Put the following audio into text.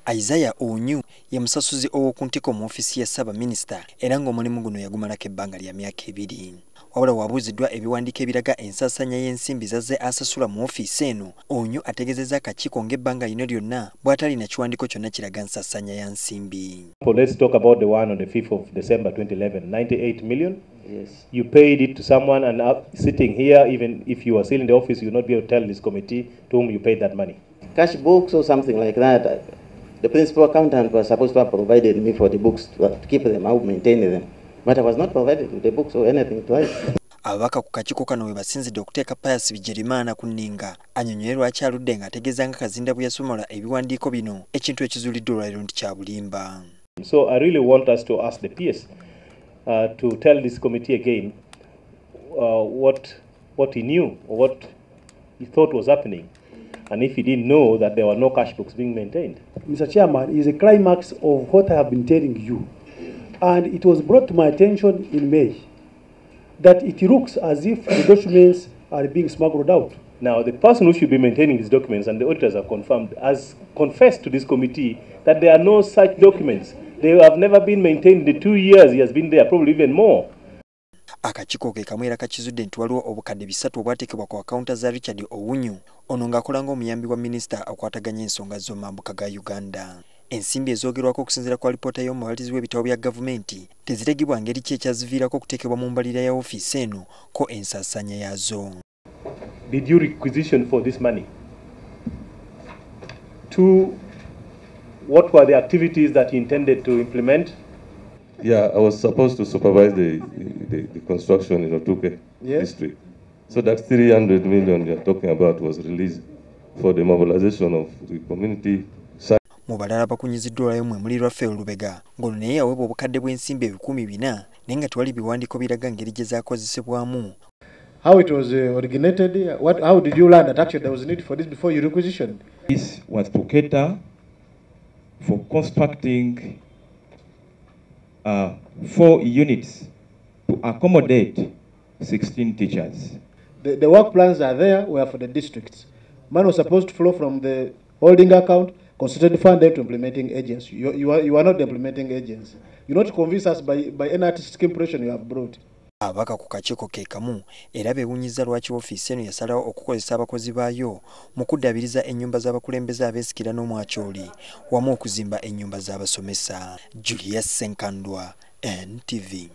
Isaiah Oonyu ye musasuzi ow'okuntiko mu wofisi ya ssaabaminisita era ng'omulimu guno yagumalako ebbanga lya myaka 2. Wabula wabuuziddwa ebiwandiiko ebiraga ensasanya y'ensimbi zazze asasula mu wofisi eno, Oonyu ategezezza akakiiko ng'ebbanga lino lyonna bwatalina kiwandiiko kyonna kiraga nsasanya ya nsimbi. Let's talk about the one on the 5th of December 2011, 98 million. Yes. You paid it to someone, and sitting here, even if you are still in the office, you will not be able to tell this committee to whom you paid that money. Cash books or something like that. The principal accountant was supposed to have provided me for the books to keep them out, maintain them. But I was not provided with the books or anything twice. Ababaka ku kakiiko kano we basinzidde okuteeka Pius Bigirimana ku nninga annyonnyole lwaki aludde ng'ategeeza nga Kazinda bwe yasomola ebiwandiiko bino ekintu ekizuuliddwa olwaleero nti kya bulimba. So I really want us to ask the PS to tell this committee again what he knew or what he thought was happening, and if he didn't know that there were no cash books being maintained. Mr. Chairman, is a climax of what I have been telling you, and it was brought to my attention in May that it looks as if the documents are being smuggled out. Now, the person who should be maintaining these documents, and the auditors have confirmed, has confessed to this committee that there are no such documents. They have never been maintained in the 2 years he has been there, probably even more. Akakiiko ke kamu era kakizudde nti waliwo obukadde 3 obwateekebwa ku akawunta za Isaiah Oonyu, ono ng'akola ng'omuyambi wa minisita akwataganya ensonga z'omambuka ga Uganda. Ensimbi ezoogerwako okusinziira ku alipoota y'omubalirizi w'ebitabo bya gavumenti teziregibwa ngeri ki ekyaziviirako okuteekebwa mu mbalirira ya wofisi eno ko ensasanya yaazo. Did you requisition for this money? 2, what were the activities that you intended to implement? Yeah, I was supposed to supervise the construction in Otuke district. So that 300 million you're talking about was released for the mobilization of the community. Mu balala bakunyiziddwa olwayo mwe muli Lwaffe Lubega ng'ono naye yaweebwa obukadde bw'ensimbi 400 naye nga tewali biwandiiko biraga ngeri gye zaakozesebwamu. How it was originated, how did you learn that actually there was need for this before you requisitioned? This was to cater for constructing 4 units to accommodate 16 teachers. The work plans are there were for the districts. Money was supposed to flow from the holding account, constituted fund to implementing agents. You are not the implementing agents. You not convince us by any artistic impression you have brought. Abaka ku kakiiko ke kamu era beewuunyizza lwaki wofisi eno yasalawo okukozesa abakozi baayo mu kuddaabiriza ennyumba z'abakulembeze abeesikira n'omwakyoli wamu okuzimba ennyumba z'abasomesa. Julius Senkandwa, NTV.